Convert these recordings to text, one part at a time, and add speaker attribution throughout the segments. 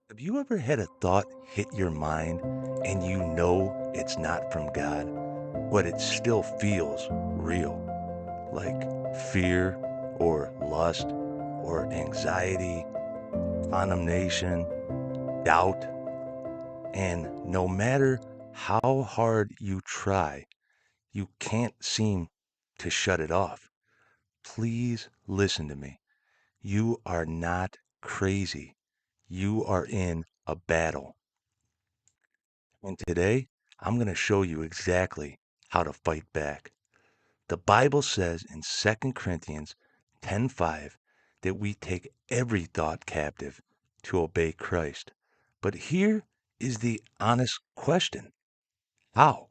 Speaker 1: Have you ever had a thought hit your mind and you know it's not from God, but it still feels real? Like fear or lust or anxiety, condemnation, doubt. And no matter how hard you try, you can't seem to shut it off. Please listen to me. You are not crazy. You are in a battle. And today, I'm going to show you exactly how to fight back. The Bible says in 2 Corinthians 10:5 that we take every thought captive to obey Christ. But here is the honest question. How?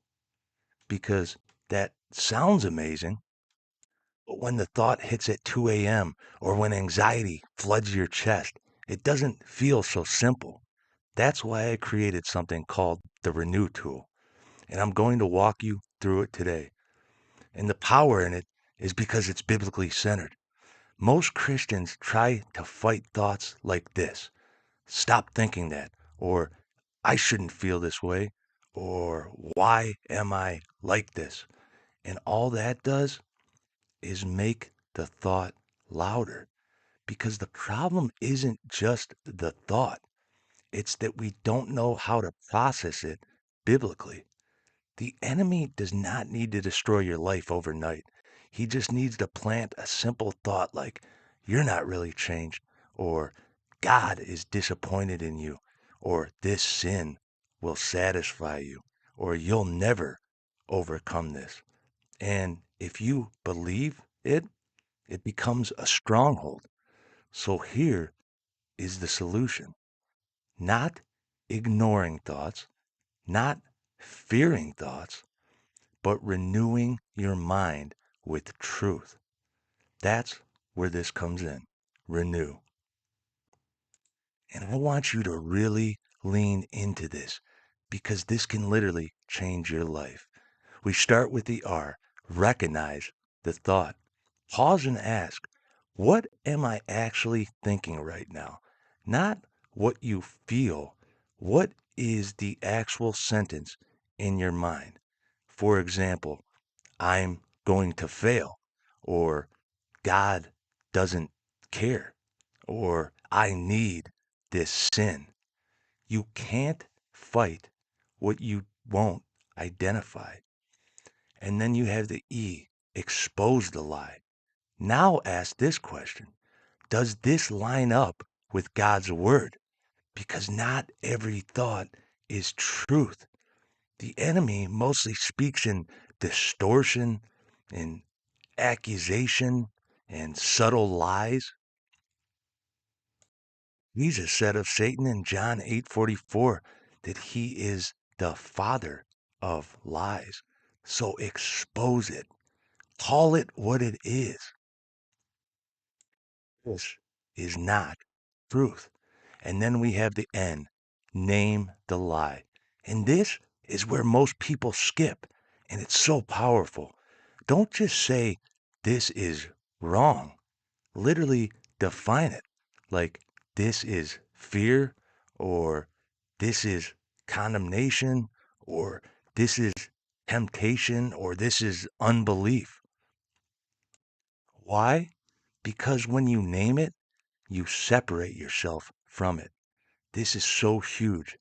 Speaker 1: Because that sounds amazing, but when the thought hits at 2 a.m. or when anxiety floods your chest, it doesn't feel so simple. That's why I created something called the Renew tool, and I'm going to walk you through it today. And the power in it is because it's biblically centered. Most Christians try to fight thoughts like this: stop thinking that, or I shouldn't feel this way, or why am I like this? And all that does is make the thought louder, because the problem isn't just the thought, it's that we don't know how to process it biblically. The enemy does not need to destroy your life overnight. He just needs to plant a simple thought like, you're not really changed, or God is disappointed in you, or this sin will satisfy you, or you'll never overcome this. And if you believe it, it becomes a stronghold. So here is the solution: not ignoring thoughts, not fearing thoughts, but renewing your mind with truth. That's where this comes in. Renew. And I want you to really lean into this, because this can literally change your life. We start with the R. Recognize the thought. Pause and ask, what am I actually thinking right now? Not what you feel. What is the actual sentence in your mind? For example, I'm going to fail, or God doesn't care, or I need this sin. You can't fight what you won't identify. And then you have the E, expose the lie. Now ask this question: does this line up with God's word? Because not every thought is truth. The enemy mostly speaks in distortion, in accusation, and subtle lies. Jesus said of Satan in John 8:44 that he is the father of lies. So expose it. Call it what it is. This is not truth. And then we have the N, name the lie. And this is where most people skip, and it's so powerful. Don't just say, this is wrong. Literally define it. Like, this is fear, or this is condemnation, or this is temptation, or this is unbelief. Why? Because when you name it, you separate yourself from it. This is so huge.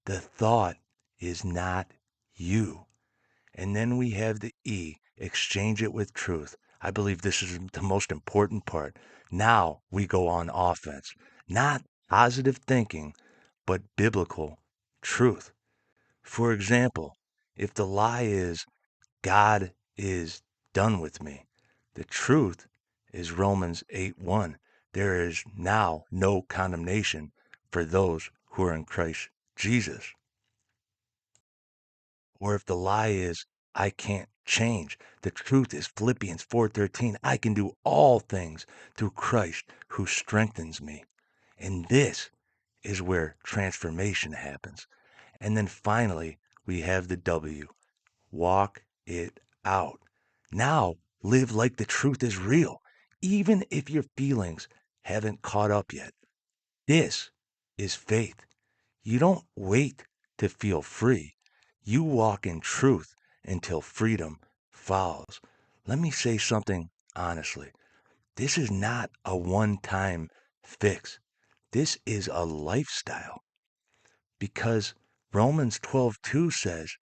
Speaker 1: The thought is not you. And then we have the E, exchange it with truth. I believe this is the most important part. Now we go on offense. Not positive thinking, but biblical truth. For example, if the lie is God is done with me, the truth is Romans 8:1. There is now no condemnation for those who are in Christ Jesus. Or if the lie is I can't change, the truth is Philippians 4:13. I can do all things through Christ who strengthens me. And this is where transformation happens. And then finally, we have the W. Walk it out. Now live like the truth is real, even if your feelings haven't caught up yet. This is faith. You don't wait to feel free. You walk in truth until freedom follows. Let me say something honestly. This is not a one-time fix. This is a lifestyle because Romans 12:2 says,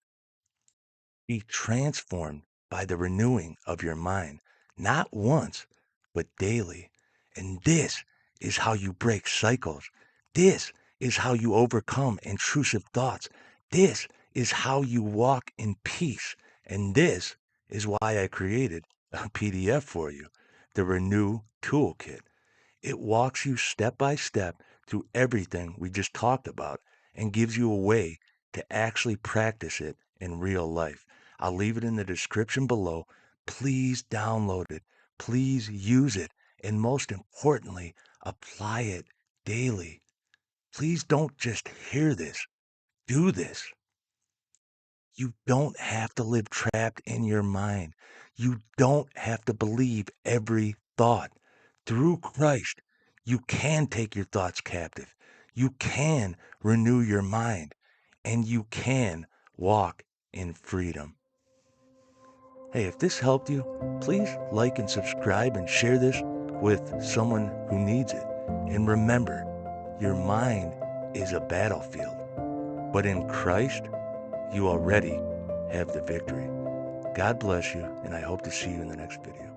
Speaker 1: be transformed by the renewing of your mind, not once, but daily. And this is how you break cycles. This is how you overcome intrusive thoughts. This is how you walk in peace. And this is why I created a PDF for you, the Renew Toolkit. It walks you step by step through everything we just talked about and gives you a way to actually practice it in real life. I'll leave it in the description below. Please download it. Please use it. And most importantly, apply it daily. Please don't just hear this. Do this. You don't have to live trapped in your mind. You don't have to believe every thought. Through Christ, you can take your thoughts captive. You can renew your mind. And you can walk in freedom. Hey, if this helped you, please like and subscribe and share this with someone who needs it. And remember, your mind is a battlefield. But in Christ, you already have the victory. God bless you, and I hope to see you in the next video.